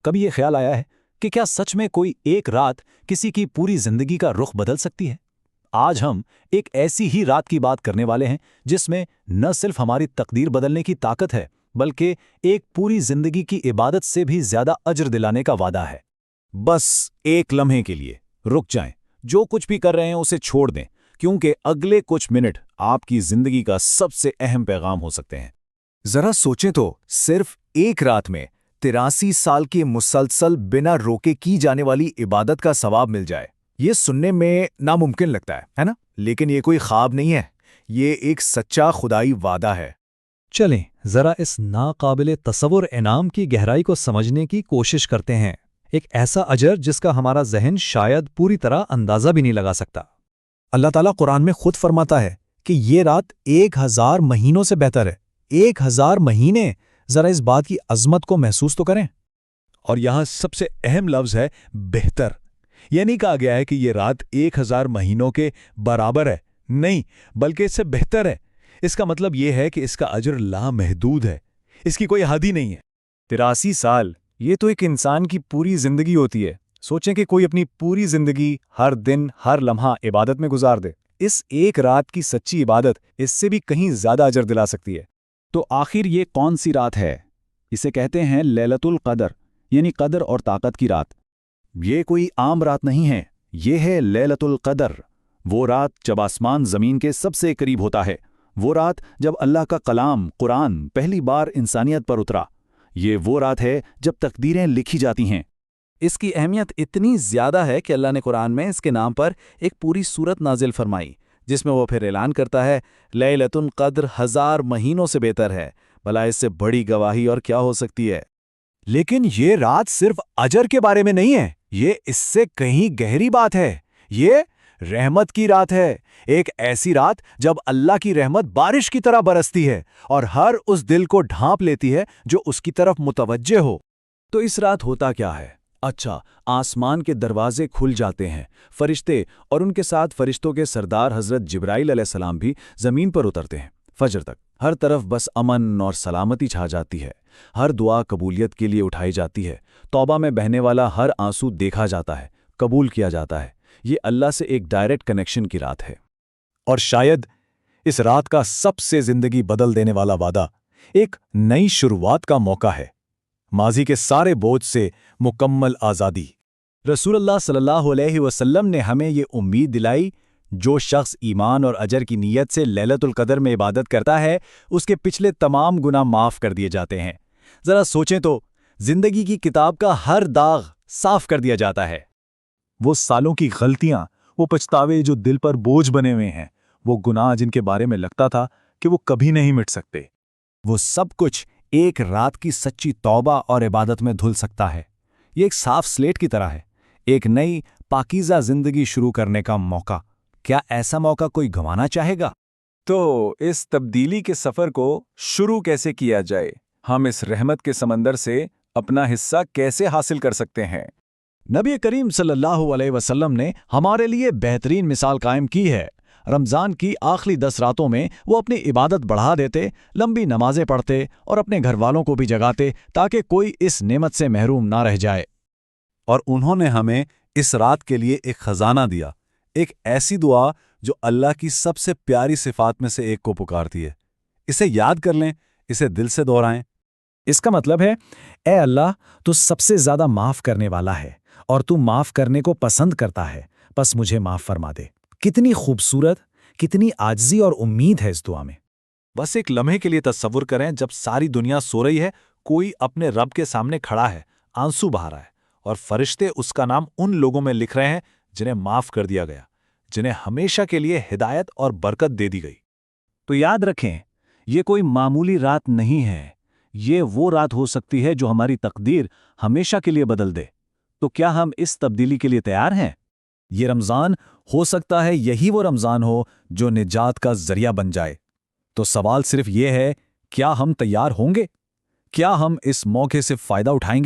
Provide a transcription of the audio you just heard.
کبھی یہ خیال آیا ہے کہ کیا سچ میں کوئی ایک رات کسی کی پوری زندگی کا رخ بدل سکتی ہے؟ آج ہم ایک ایسی ہی رات کی بات کرنے والے ہیں جس میں نہ صرف ہماری تقدیر بدلنے کی طاقت ہے بلکہ ایک پوری زندگی کی عبادت سے بھی زیادہ اجر دلانے کا وعدہ ہے۔ بس ایک لمحے کے لیے رک جائیں، جو کچھ بھی کر رہے ہیں اسے چھوڑ دیں، کیونکہ اگلے کچھ منٹ آپ کی زندگی کا سب سے اہم پیغام ہو سکتے ہیں۔ ذرا سوچیں تو، صرف ایک رات میں 83 سال کی مسلسل بنا روکے کی جانے والی عبادت کا ثواب مل جائے، یہ سننے میں ناممکن لگتا ہے نا؟ لیکن یہ کوئی خواب نہیں ہے، یہ ایک سچا خدائی وعدہ ہے۔ چلیں ذرا اس ناقابل تصور انعام کی گہرائی کو سمجھنے کی کوشش کرتے ہیں، ایک ایسا اجر جس کا ہمارا ذہن شاید پوری طرح اندازہ بھی نہیں لگا سکتا۔ اللہ تعالیٰ قرآن میں خود فرماتا ہے کہ یہ رات 1000 مہینوں سے بہتر ہے۔ 1000 مہینے، ذرا اس بات کی عظمت کو محسوس تو کریں۔ اور یہاں سب سے اہم لفظ ہے بہتر۔ یہ نہیں کہا گیا ہے کہ یہ رات 1000 مہینوں کے برابر ہے، نہیں، بلکہ اس سے بہتر ہے۔ اس کا مطلب یہ ہے کہ اس کا اجر لامحدود ہے، اس کی کوئی حد ہی نہیں ہے۔ 83 سال، یہ تو ایک انسان کی پوری زندگی ہوتی ہے۔ سوچیں کہ کوئی اپنی پوری زندگی ہر دن ہر لمحہ عبادت میں گزار دے، اس ایک رات کی سچی عبادت اس سے بھی کہیں زیادہ اجر دلا سکتی ہے۔ تو آخر یہ کون سی رات ہے؟ اسے کہتے ہیں لیلۃ القدر، یعنی قدر اور طاقت کی رات۔ یہ کوئی عام رات نہیں ہے، یہ ہے لیلۃ القدر، وہ رات جب آسمان زمین کے سب سے قریب ہوتا ہے، وہ رات جب اللہ کا کلام قرآن پہلی بار انسانیت پر اترا، یہ وہ رات ہے جب تقدیریں لکھی جاتی ہیں۔ اس کی اہمیت اتنی زیادہ ہے کہ اللہ نے قرآن میں اس کے نام پر ایک پوری سورت نازل فرمائی، جس میں وہ پھر اعلان کرتا ہے لیلۃ القدر 1000 مہینوں سے بہتر ہے، بھلا اس سے بڑی گواہی اور کیا ہو سکتی ہے؟ لیکن یہ رات صرف اجر کے بارے میں نہیں ہے، یہ اس سے کہیں گہری بات ہے، یہ رحمت کی رات ہے، ایک ایسی رات جب اللہ کی رحمت بارش کی طرح برستی ہے اور ہر اس دل کو ڈھانپ لیتی ہے جو اس کی طرف متوجہ ہو۔ تو اس رات ہوتا کیا ہے؟ اچھا، آسمان کے دروازے کھل جاتے ہیں، فرشتے اور ان کے ساتھ فرشتوں کے سردار حضرت جبرائیل علیہ السلام بھی زمین پر اترتے ہیں۔ فجر تک ہر طرف بس امن اور سلامتی چھا جاتی ہے، ہر دعا قبولیت کے لیے اٹھائی جاتی ہے، توبہ میں بہنے والا ہر آنسو دیکھا جاتا ہے، قبول کیا جاتا ہے۔ یہ اللہ سے ایک ڈائریکٹ کنیکشن کی رات ہے۔ اور شاید اس رات کا سب سے زندگی بدل دینے والا وعدہ ایک نئی شروعات کا موقع ہے، ماضی کے سارے بوجھ سے مکمل آزادی۔ رسول اللہ صلی اللہ علیہ وسلم نے ہمیں یہ امید دلائی، جو شخص ایمان اور اجر کی نیت سے لیلۃ القدر میں عبادت کرتا ہے، اس کے پچھلے تمام گناہ معاف کر دیے جاتے ہیں۔ ذرا سوچیں تو، زندگی کی کتاب کا ہر داغ صاف کر دیا جاتا ہے۔ وہ سالوں کی غلطیاں، وہ پچھتاوے جو دل پر بوجھ بنے ہوئے ہیں، وہ گناہ جن کے بارے میں لگتا تھا کہ وہ کبھی نہیں مٹ سکتے، وہ سب کچھ ایک رات کی سچی توبہ اور عبادت میں دھل سکتا ہے۔ یہ ایک صاف سلیٹ کی طرح ہے، ایک نئی پاکیزہ زندگی شروع کرنے کا موقع۔ کیا ایسا موقع کوئی گنوانا چاہے گا؟ تو اس تبدیلی کے سفر کو شروع کیسے کیا جائے؟ ہم اس رحمت کے سمندر سے اپنا حصہ کیسے حاصل کر سکتے ہیں؟ نبی کریم صلی اللہ علیہ وسلم نے ہمارے لیے بہترین مثال قائم کی ہے۔ رمضان کی آخری 10 راتوں میں وہ اپنی عبادت بڑھا دیتے، لمبی نمازیں پڑھتے اور اپنے گھر والوں کو بھی جگاتے تاکہ کوئی اس نعمت سے محروم نہ رہ جائے۔ اور انہوں نے ہمیں اس رات کے لیے ایک خزانہ دیا، ایک ایسی دعا جو اللہ کی سب سے پیاری صفات میں سے ایک کو پکارتی ہے۔ اسے یاد کر لیں، اسے دل سے دہرائیں۔ اس کا مطلب ہے، اے اللہ، تو سب سے زیادہ معاف کرنے والا ہے اور تو معاف کرنے کو پسند کرتا ہے، بس مجھے معاف فرما دے۔ کتنی خوبصورت، کتنی عاجزی اور امید ہے اس دعا میں۔ بس ایک لمحے کے لیے تصور کریں، جب ساری دنیا سو رہی ہے، کوئی اپنے رب کے سامنے کھڑا ہے، آنسو بہا رہا ہے، اور فرشتے اس کا نام ان لوگوں میں لکھ رہے ہیں جنہیں معاف کر دیا گیا، جنہیں ہمیشہ کے لیے ہدایت اور برکت دے دی گئی۔ تو یاد رکھیں، یہ کوئی معمولی رات نہیں ہے، یہ وہ رات ہو سکتی ہے جو ہماری تقدیر ہمیشہ کے لیے بدل دے۔ تو کیا ہم اس تبدیلی کے لیے تیار ہیں؟ یہ رمضان ہو سکتا ہے یہی وہ رمضان ہو جو نجات کا ذریعہ بن جائے۔ تو سوال صرف یہ ہے، کیا ہم تیار ہوں گے؟ کیا ہم اس موقع سے فائدہ اٹھائیں گے؟